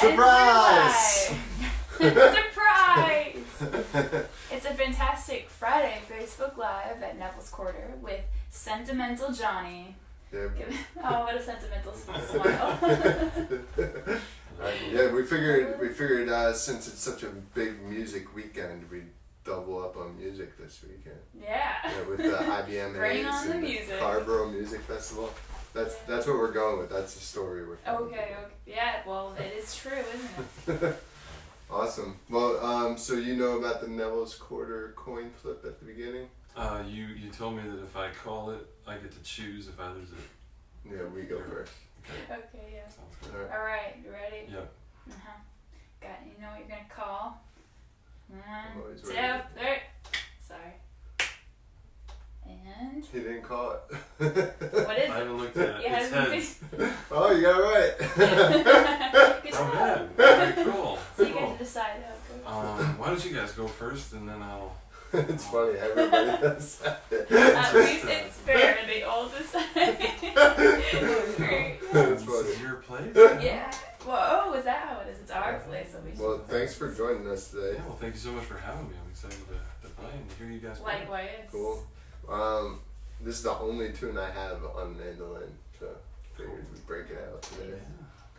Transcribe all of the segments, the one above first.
Surprise! Surprise! It's a fantastic Friday Facebook Live at Neville's Quarter with Sentimental Johnny. Yep. Oh, what a sentimental smile. Yeah, we figured since it's such a big music weekend, we'd double up on music this weekend. Yeah. With the IBMAs Bring on the and music. the Carborough Music Festival. That's what we're going with. That's the story we're going with. Okay. Yeah, well, it is true, isn't it? Awesome. Well, so you know about the Neville's Quarter coin flip at the beginning? You told me that if I call it, I get to choose if I lose it. Yeah, we go first. Okay, yeah. Sounds good. Alright, you ready? Yep. You know what you're gonna call? I'm 1, always 2, ready. 3. Sorry. And He didn't call it. what is I it? haven't looked at it. Yeah, It's heads. Oh, you got it right. Good Oh, job. man. Very cool. So you Cool. get to decide how it goes. Why don't you guys go first and then I'll... It's funny, everybody does that. At least it's fair to be all decide. It's great. That's This funny. is your place? Yeah. Well, oh, is that how it is? It's our place, so we should. Well, thanks for joining us today. Yeah, well, thank you so much for having me. I'm excited to play and to hear you guys play. Likewise. Cool. This is the only tune I have on mandolin, so figured we'd break it out today.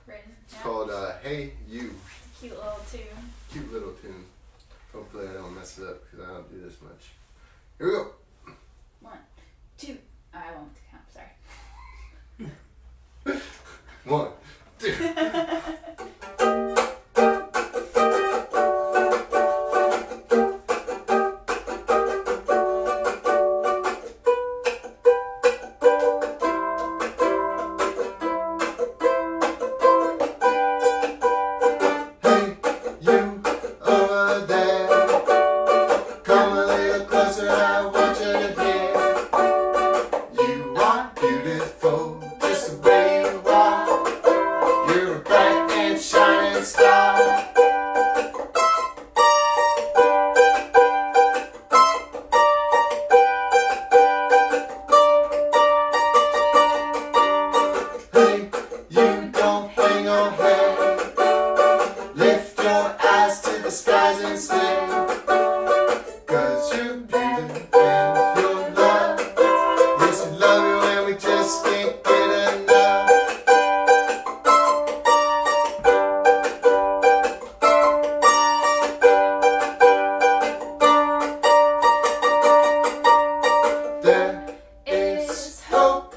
Written. It's Yeah. called Hey You. Cute little tune. Cute little tune. Hopefully I don't mess it up because I don't do this much. Here we go. 1, 2. I won't count. Sorry. 1, 2. Hey, you over there. Come a little closer, I want you to hear. You are beautiful, just the way you are. You're a bright and shining star. Hey, you don't hang your head. Lift your eyes to the skies instead. 'Cause you're beauty and your love. Yes, we love you and we just can't get enough. There is hope.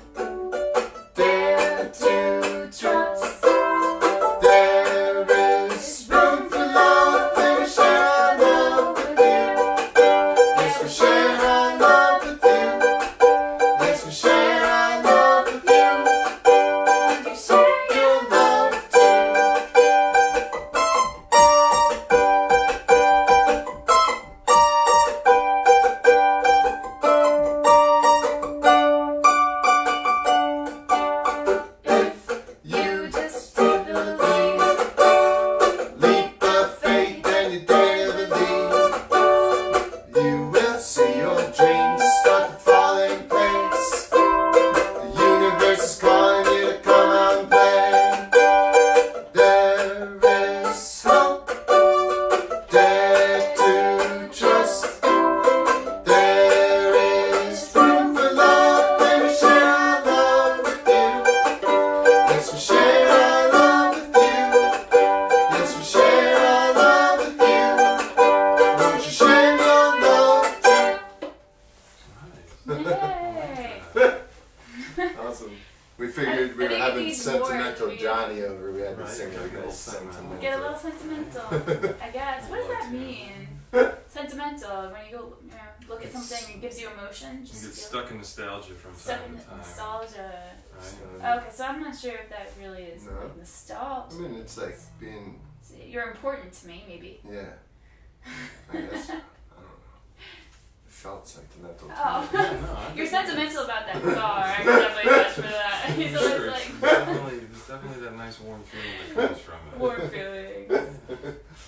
Dare to trust. There is room for love. Let me share our love with you. Yes, we share our love with you. Yes, we share our love with you. You share your love too. If you just take the leap of faith and you dare to believe, you will see your dreams start to fall in place. The universe is calling you to come out and play. There is hope. Dare to trust. There is room for love. Let me share our love with you. Yes, we share our love with you. Yes, we share our love with you. Won't you share your love too? Nice. Yay! Awesome. We figured we I were think it having needs Sentimental more. Johnny over. We had to Right, sing get like a a little sentimental. Get a little sentimental, I guess. What does that mean? Sentimental. When you go look at something, it gives you emotion. You Just get feel stuck in nostalgia from stuck time in to time. nostalgia. Right? Okay, so I'm not sure if that really is No. like nostalgia. I mean, it's like being, You're important to me, maybe. yeah. I guess. I don't know. It felt sentimental to Oh. me. Yeah, no, I You're think- sentimental about that star. I can definitely vouch for that. He's Sure, always it's like there's definitely that nice warm feeling that comes from it. warm feelings.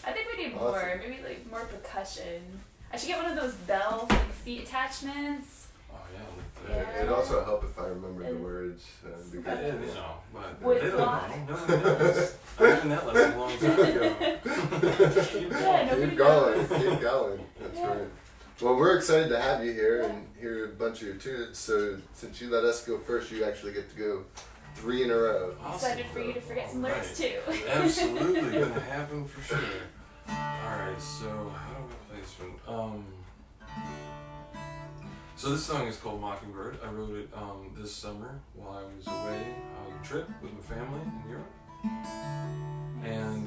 I think we need more. Awesome. Maybe like more percussion. I should get one of those bell like feet attachments. Oh yeah. Yeah. It'd also help if I remember the And- words. Be Yeah, good. you know, but Wood they don't block. know. No one knows. I learned that lesson a long songs to go. Nobody Keep going, knows. keep going. That's Yeah. right. Well, we're excited to have you here and hear a bunch of your tunes. So since you let us go first, you actually get to go 3 in a row. Awesome. Excited for you to forget some lyrics Right. too. Absolutely, gonna happen for sure. Alright, so how do I play this one? So this song is called Mockingbird. I wrote it this summer while I was away on a trip with my family in Europe. And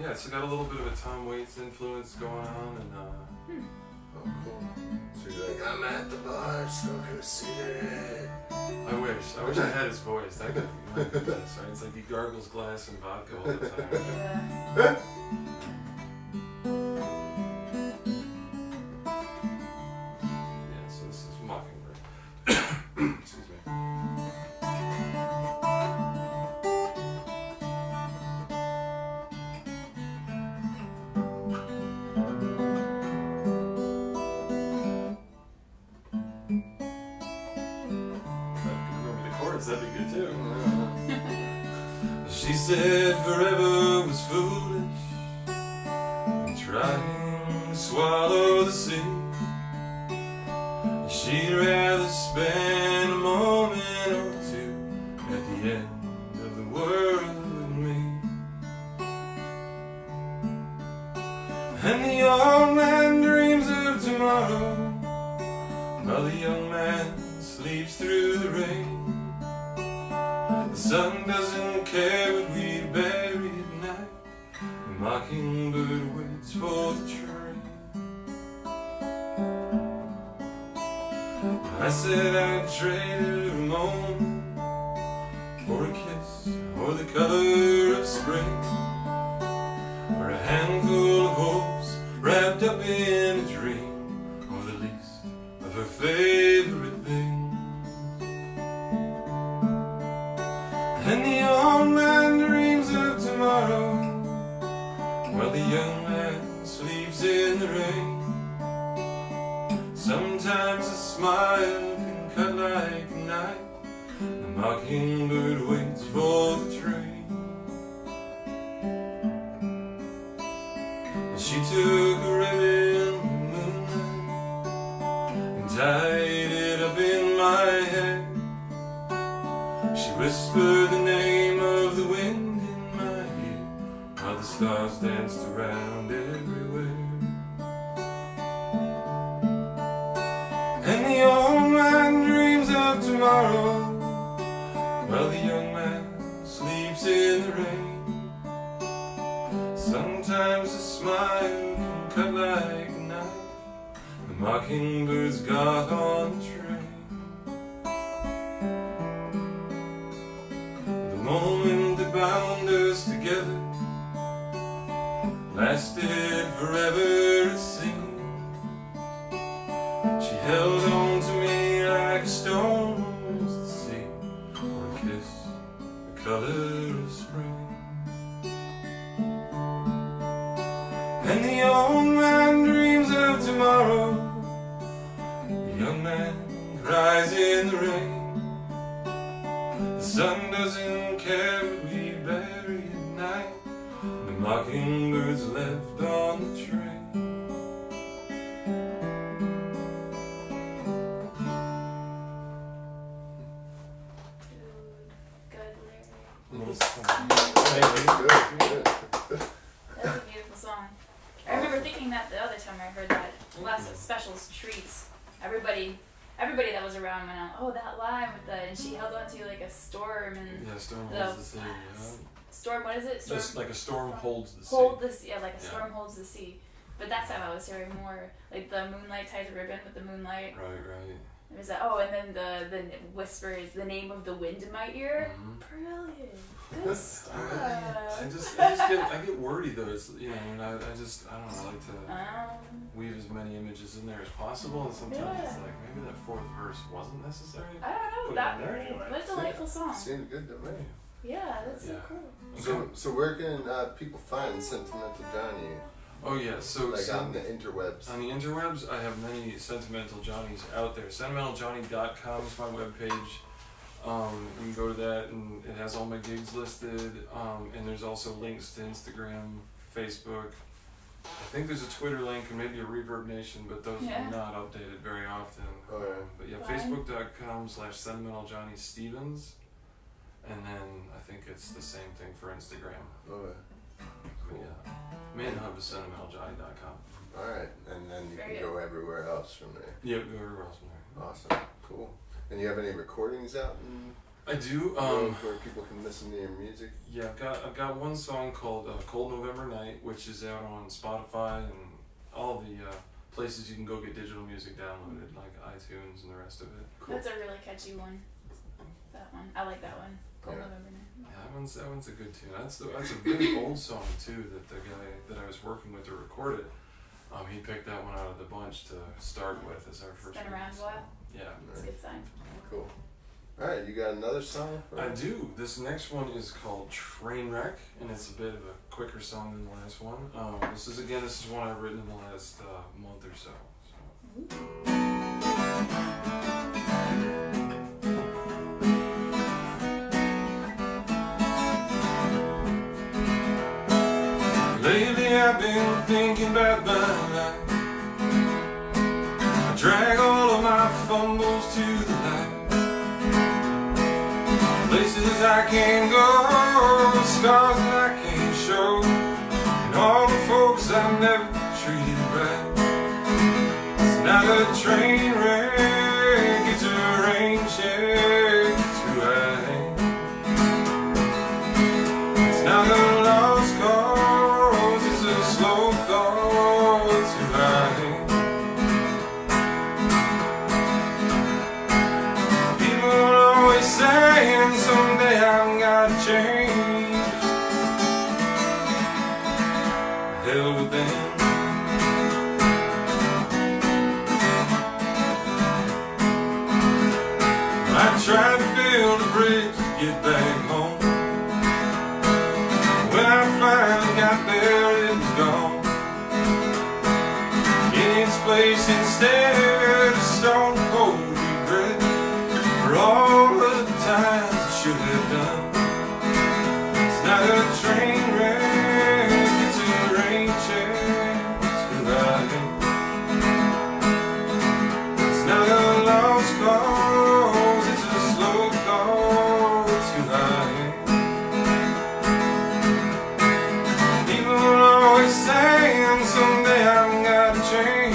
yeah, it's got a little bit of a Tom Waits influence going on, and Oh, cool. So you're like, I'm at the bar smoking a cigarette. I wish I had his voice. That could be my goodness, right? It's like he gargles glass and vodka all the time. Yeah. Yeah, so this is Mockingbird. Excuse me. Remember the chords, that'd be good too. She said forever was foolish, and trying to swallow the sea. She'd rather spend a moment or two at the end of the world with me. And the old man dreams of tomorrow, while the young man sleeps through the rain. The sun doesn't care what we bury at night. The mockingbird waits for the train. I said I'd trade a moment for a kiss or the color of spring, or a handful of hopes wrapped up in a dream, or the least of her favorite things. And the old man dreams of tomorrow, while the young man sleeps in the rain. Sometimes a smile can cut like a knife. The mockingbird waits for the train. And she took a ribbon of moonlight and tied it up in my hair. She whispered the name of the wind in my ear, while the stars danced around everywhere. And the old man dreams of tomorrow, while the young man sleeps in the rain. Sometimes a smile can cut like a knife. The mockingbirds got on the train. The moment that bound us together lasted forever, it seemed. She held on to me like a stone holds the sea, or a kiss the color of spring. And the old man dreams of tomorrow, the young man cries in the rain. The sun doesn't care what we bury at night. The mockingbirds left on the train. Good. That's a beautiful song. I remember thinking that the other time I heard that. Lots of specials, treats. Everybody that was around went out, oh, that line with the, and she held on to like a storm and Yeah, storm the holds the sea. storm. What is it? Storm. Just like a storm holds the sea. Hold this, yeah, like a Yeah. storm holds the sea. But that's how I was hearing more, like the moonlight ties a ribbon with the moonlight. Right. It was that. Oh, and then the whisper is the name of the wind in my ear. Mhm. Brilliant, good stuff. I get wordy though. It's and I don't know, I like to weave as many images in there as possible, and sometimes it's like maybe that fourth verse wasn't necessary. I don't know. Put it That in there. what a delightful song. Seemed good to me. Yeah, that's so Yeah. cool. So where can people find Sentimental Johnny? Oh yeah, so Like on the interwebs. on the interwebs, I have many Sentimental Johnnies out there. SentimentalJohnny.com is my webpage. You can go to that, and it has all my gigs listed. And there's also links to Instagram, Facebook. I think there's a Twitter link and maybe a Reverb Nation, but those are not updated very often. Oh, yeah. But yeah, Fine. Facebook.com/Sentimental Johnny Stevens. And then I think it's the same thing for Instagram. Oh, yeah. But yeah, main hub is SentimentalJohnny.com. Alright, and then you Very can go everywhere else from there. Yep, go everywhere else from there. Awesome, cool. And you have any recordings out in I do. where people can listen to your music? Yeah, I've got one song called "Cold November Night," which is out on Spotify and all the places you can go get digital music downloaded, like iTunes and the rest of it. Cool. That's a really catchy one. That one. I like that one. Cold Yeah. November Night. Yeah, that one's a good tune. That's a really old song too. That the guy that I was working with to record it, he picked that one out of the bunch to start with as our first. It's been around a while. Yeah. It's a good sign. Cool. Alright, you got another song? I do. This next one is called Trainwreck, and it's a bit of a quicker song than the last one. This is one I've written in the last month or so. Lately I've been thinking about my life. I drag all of my fumbles to the light. Places I can't go, scars that I can't show, and all the folks I've never treated right. It's not a train wreck, it's a rain check, it's who I am. It's not a lost cause, it's a slow thought, it's who I am. People are always saying someday I'm gonna change. Hell with them. I tried to build a bridge to get back home. When I finally got there, it was gone. In its place instead, a stone cold regret for all the times I should have done. It's not a train wreck, it's a rain check, it's who I am. It's not a lost cause, it's a slow call, it's who I am. People are always saying someday I'm gonna change.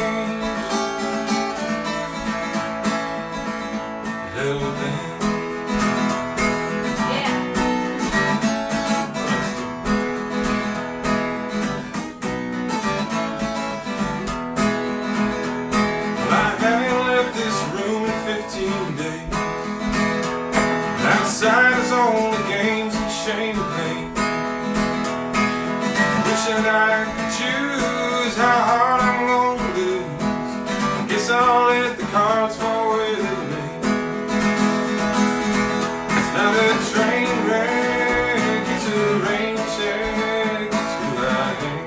Hell with them. I haven't left this room in 15 days. Outside is only games and shame and pain. Wishing I could choose how hard I'm gonna lose. Guess I'll let the cards fall where they may. It's not a train wreck, it's a rain check, it's who I am.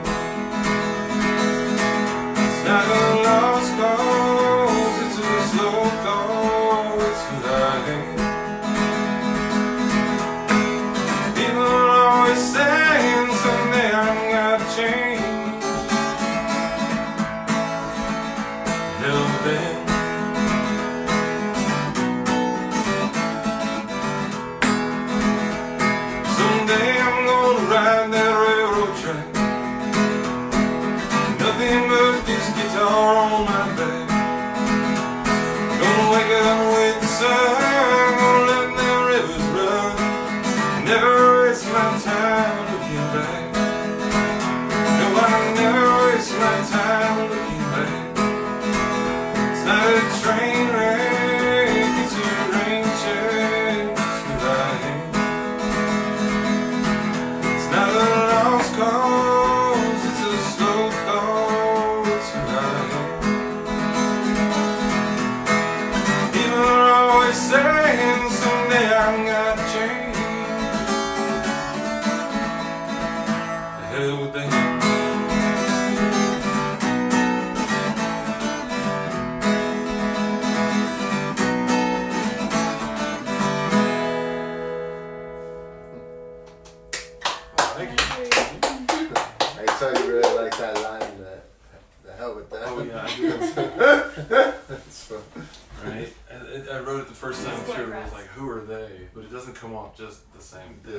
It's not a lost cause, it's a slow thought, it's who I am. People are always saying someday I'm gonna change. Hell with them. Someday I'm gonna ride that railroad track. Nothing but this guitar on my back. Gonna wake up with the sun, gonna let the rivers run. Never waste my time looking back. No, I never waste my time looking back. It's not a train wreck, it's a rain check, it's who I am. It's not a lost cause, it's a slow thought, it's who I am. People are always saying someday I'm gonna change. The hell with them. but it doesn't come off just the same. Yeah.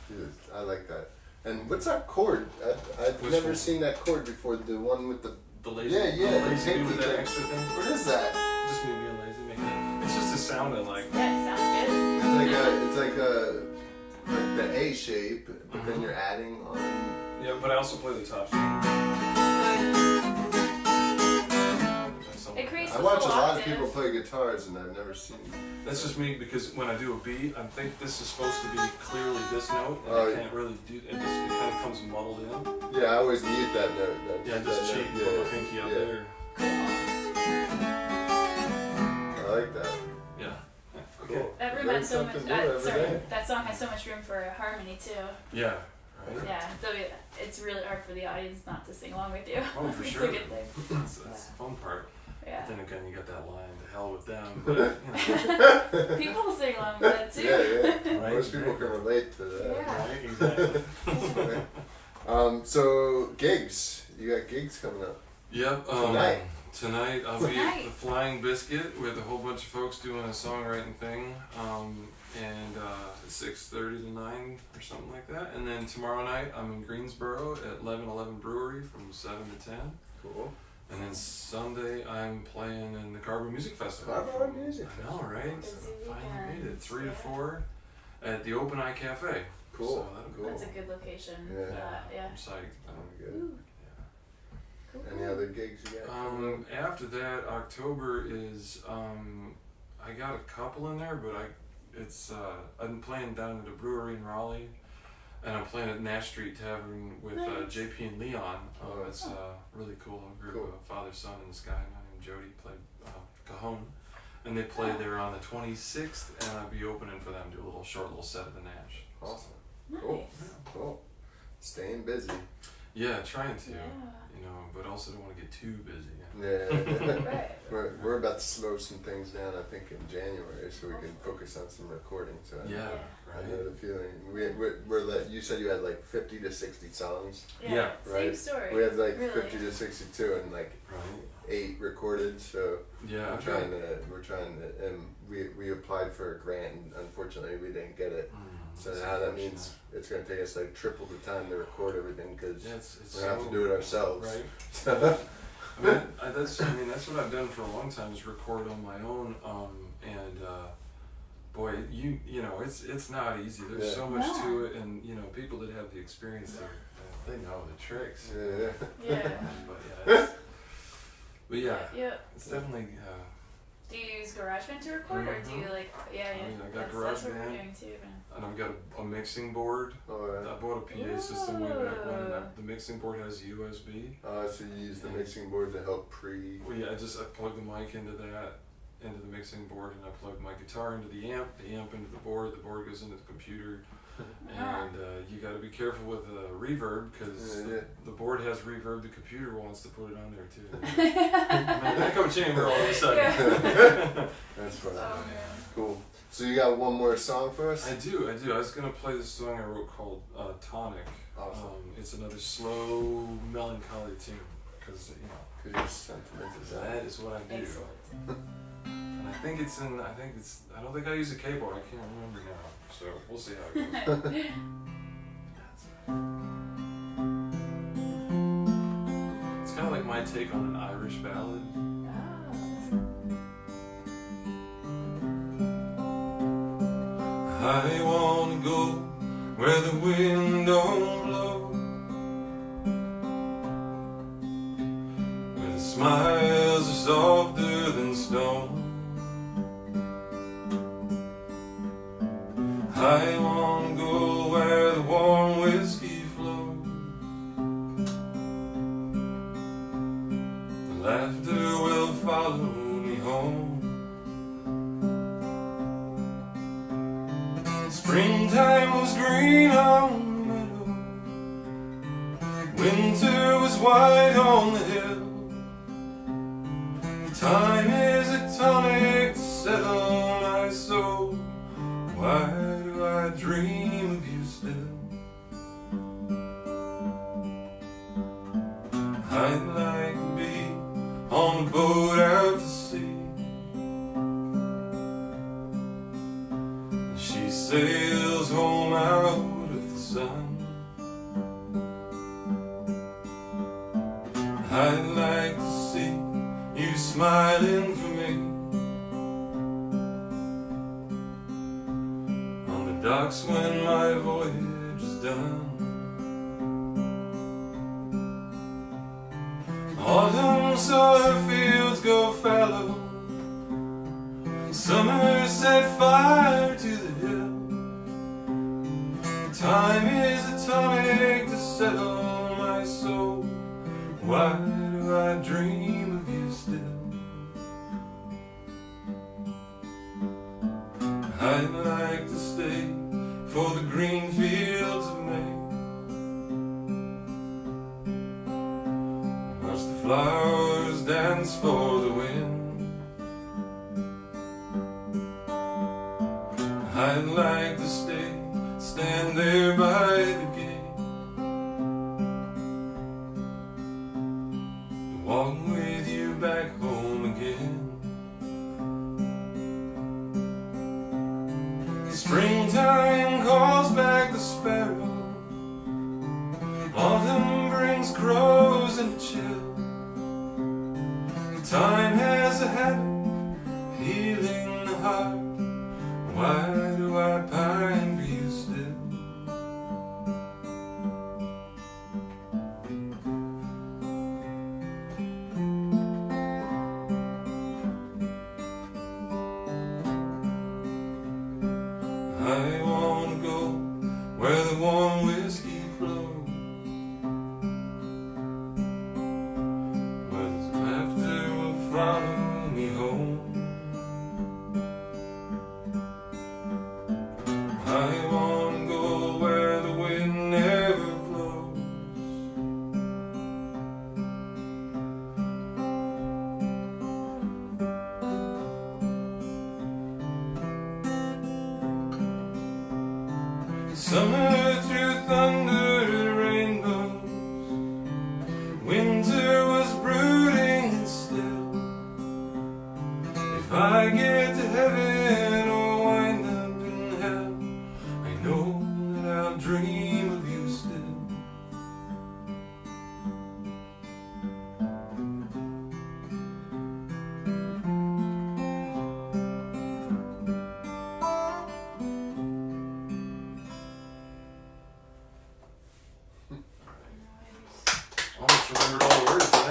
Dude, I like that. And what's that chord? I've Which never one? seen that chord before. The one with the The lazy, Yeah, the lazy the do with that pinky extra thing. What is that? Just me being lazy, making it. It's just a sound I like. Yeah, it sounds good. It's like the A shape, but then you're adding on. Yeah, but I also play the top string. It creates I the watch a full lot of octave. people play guitars, and I've never seen. That's just me because when I do a beat, I think this is supposed to be clearly this note, and Oh, I yeah. can't really do it. It kind of comes muddled in. Yeah, I always mute that note. Yeah, just cheat, put my pinky up there. I like that. Yeah. Cool. That room Learn had so much. something new every day. That song has so much room for harmony too. Yeah. Right? Yeah, so it's really hard for the audience not to sing along with you. Oh, for It's sure. a good thing. That's the fun part. Yeah. But then again, you got that line, "To hell with them." But, People will sing along with that too. Yeah. Right, Most people can relate to that. Yeah. Right, exactly. So gigs. You got gigs coming up. Yep. Tonight I'll be at the Flying Biscuit with a whole bunch of folks doing a songwriting thing, and 6:30 to 9 or something like that. And then tomorrow night I'm in Greensboro at 1111 Brewery from 7 to 10. Cool. And then Sunday I'm playing in the Carver Music Festival. Carver Music I know, right? Busy Finally made it. 3 to Yeah. 4 at the Open Eye Cafe. Cool. So that'll be Cool. That's a good location. Yeah. For that, yeah. I'm psyched. Good. Ooh. Cool. Any other gigs you got? After that, October is I got a couple in there, but I'm playing down at a brewery in Raleigh, and I'm playing at Nash Street Tavern with Nice. JP and Leon. Oh, It's really cool. A group Cool. of father, son, and this guy named Jody played cajon, and they play there on the 26th, and I'll be opening for them, do a short little set of the Nash. Awesome. Nice. Cool. Cool. Staying busy. Yeah, trying to, Yeah. but also don't want to get too busy. Yeah. Right. We're about to slow some things down, I think, in January, so we can focus on some recording. So Yeah, I right. know the feeling. You said you had like 50 to 60 songs. Yeah. Same Right. story. We had like Really. 50 to 62 and like Right. 8 recorded. So Yeah, we're I've trying to, and we applied for a grant, and unfortunately we didn't get it. So that's now that unfortunate. means it's going to take us like triple the time to record everything because Yeah, it's we're going to have so- to do it ourselves. Right. That's what I've done for a long time is record on my own. Boy, it's not easy. There's Yeah. so much No. to it, and people that have the experience, they know the tricks. Yeah. Yeah. But yeah, Yeah. it's definitely. Do you use GarageBand to record, or do you like? Yeah, I mean, I got That's what we're GarageBand. doing too. And I've got a mixing board. Oh, I yeah. bought a PA system way back when. Whoa. The mixing board has USB. So you use the mixing board to help Well, yeah, I plug the mic into the mixing board, and I plug my guitar into the amp into the board goes into the computer, Ah. and you got to be careful with reverb because Yeah. the board has reverb. The computer wants to put it on there too. An echo chamber all of a sudden. That's funny. Oh man. Cool. So you got one more song for us? I do. I was gonna play this song I wrote called Tonic. Awesome. It's another slow, melancholy tune because Because you're sentimental. that is what I do. Excellent. And I don't think I use a keyboard. I can't remember now. So we'll see how it goes. It's kind of like my take on an Irish ballad. I wanna go where the wind don't blow, where the smiles are softer than stone. I wanna go where the warm whiskey flows, the laughter will follow me home. Springtime was green on the meadow, winter was white on the hill. Time is a tonic to settle my soul. Why do I dream of you still? I'd like to be on a boat out to sea, sun. I'd like to see you smiling for me on the docks when my voyage is done. Autumn saw her fields go fallow, summer set fire to the hill. Time is the tonic to settle my soul. Why do I dream of you still? I'd like to stay for the green fields of May, watch the flowers dance for the wind. I'd like to stay, stand there by the gate, walk with you back home again. Springtime calls back the sparrow, autumn brings crows and a chill. Time has a habit of healing the heart. Why do I pine for you still? I wanna go where the warm whiskey flows, where the laughter will follow me home. I wanna go where the wind never blows, summer through thunder and rainbows, winter was brooding and still. If I get to heaven or wind up in hell, I know that I'll dream of you still. Almost remembered all the words to that.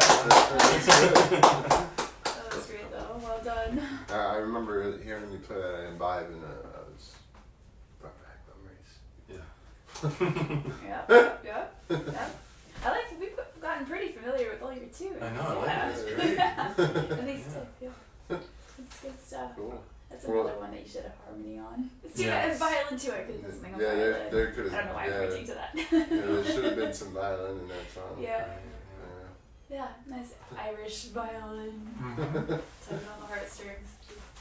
That was great though. Well done. I remember hearing you play that in Vibe, and I was brought back memories. Yeah. Yeah. Yeah. Yeah. I like we've gotten pretty familiar with all your tunes. I know, I like Yeah. it. It's great. At least yeah. It's good stuff. Cool. That's Well- another one that you should have harmony on. It's too Yes. and violin too. I could do something on Yeah, violin. there could I don't know why I'm have. pointing to that. Yeah, there should have been some violin in that song. Yeah. Yeah. Yeah, nice Irish violin. Tugging on the heartstrings.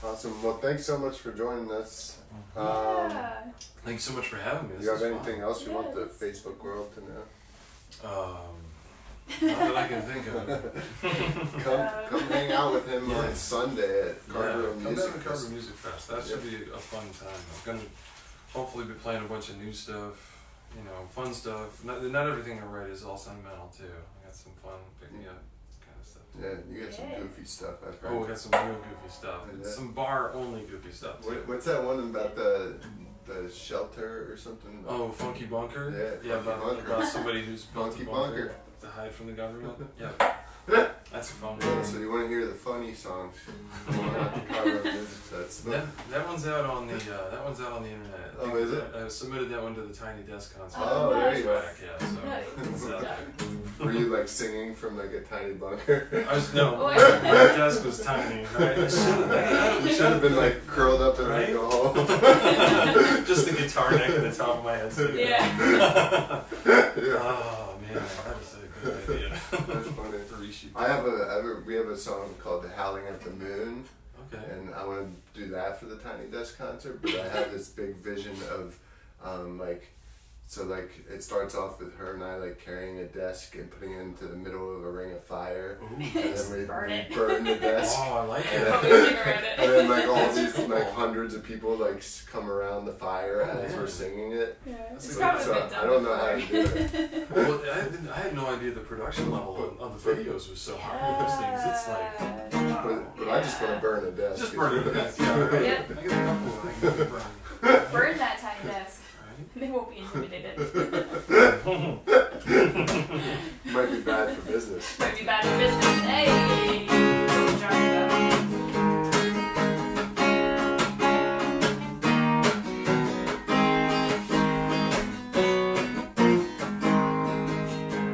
Awesome. Well, thanks so much for joining us. Yeah. Thanks so much for having me. You This have is fun. anything else you want the Yes. Facebook world to know? Not that I can think of. Come hang out with him Yeah. on Sunday at Carver Come Music down to Carver Festival. Music Fest. That should be a fun time. I'm gonna hopefully be playing a bunch of new stuff, you know, fun stuff. Not everything I write is all sentimental too. I got some fun pick me up kind of stuff. Yeah, you got some Yeah. goofy stuff. I've heard. Oh, we got some real goofy stuff. Yeah. Some bar only goofy stuff too. What's that one about the shelter or something? Oh, Funky Bunker? Yeah, Funky Bunker. about somebody who's built Funky a bunker Bunker. to hide from the government. Yeah. That's a fun Yeah, one. so you want to hear the funny songs? Come on out to Carver Music Festival. That one's out on the internet. Oh, is it? I submitted that one to the Tiny Desk concert. Oh, there you go. Back, yeah, so Nice. it's out there. Were you like singing from like a tiny bunker? I was no, Oh, my yeah. desk was tiny. Right? I You should have been like curled up in like Right? a hole. just the guitar neck at the top of my head. So, Yeah. Yeah. Oh man, that was a good idea. That's funny. Reshoot. We have a song called "Howling at the Moon," Okay. and I want to do that for the Tiny Desk concert. But I have this big vision of like So like it starts off with her and I like carrying a desk and putting it into the middle of a ring of fire, and then we burn the desk. Oh, I like And it. and then like all these like hundreds of people like come around the fire as we're singing it. Yeah. That's It's a probably good been So done I don't know how to before. do it. Well, I had no idea the production level on the videos was so high with those things. It's like, But I just want to burn a desk. just burn it to death. Yeah, right. Yep. I get a couple I can burn. Burn that tiny desk. Right? They won't be intimidated. Might be bad for business. Might be bad for business. Hey! What we're talking about.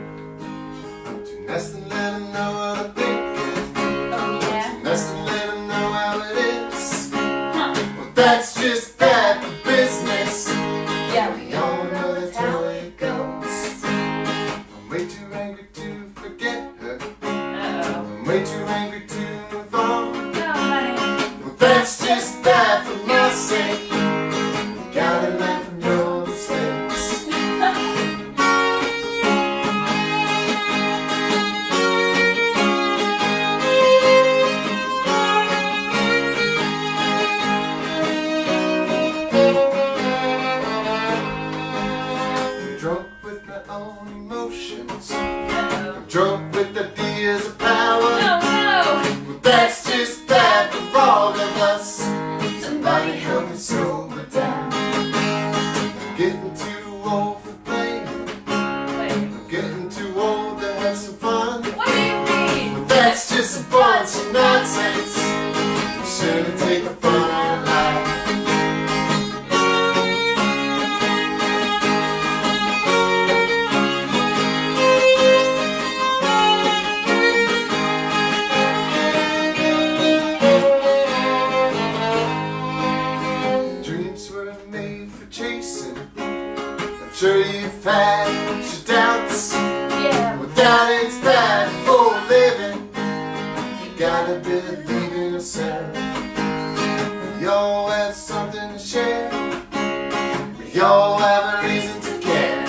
To nest and let 'em know what I'm thinking. Oh, yeah? To nest and let 'em know how it is. Huh. Well, that's just bad for business. Yeah, We all know that's how it goes. I'm way too angry to forget her. Uh-oh. I'm way too angry to move on. No, honey. Well, that's just bad for my sake. You gotta learn from your mistakes. I'm drunk with my own emotions. Uh-oh. I'm drunk with ideas of power. No, no! Well, that's just bad for all of us. Somebody help me sober down. I'm getting too old for playing. Wait, I'm getting too old to have some fun. what do you mean? Well, that's just a bunch of nonsense. Shouldn't take the fun out of life. Dreams were made for chasing. I'm sure you've had your doubts. Yeah. Without it's bad for living. You gotta believe in yourself. We all have something to share. We all have a reason to care.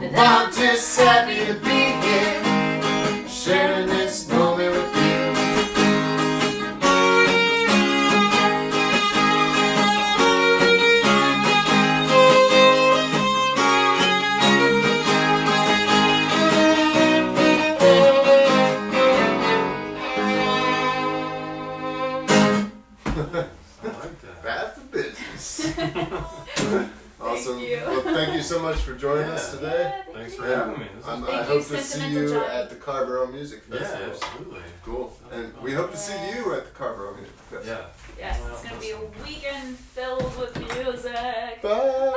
And I'm just happy to be here, sharing this moment with you. I like that. Bad for business. Awesome. you. Well, thank you so much for joining us Yeah. today. Yeah, Thanks thank for you. having me. This is I Thank you, hope to see Sentimental you Journey. at the Carrboro Music yeah, Festival. absolutely. Cool. And we hope to see you at the Carrboro Music Festival. Yeah. Yes, it's gonna be a weekend filled with music. Bye.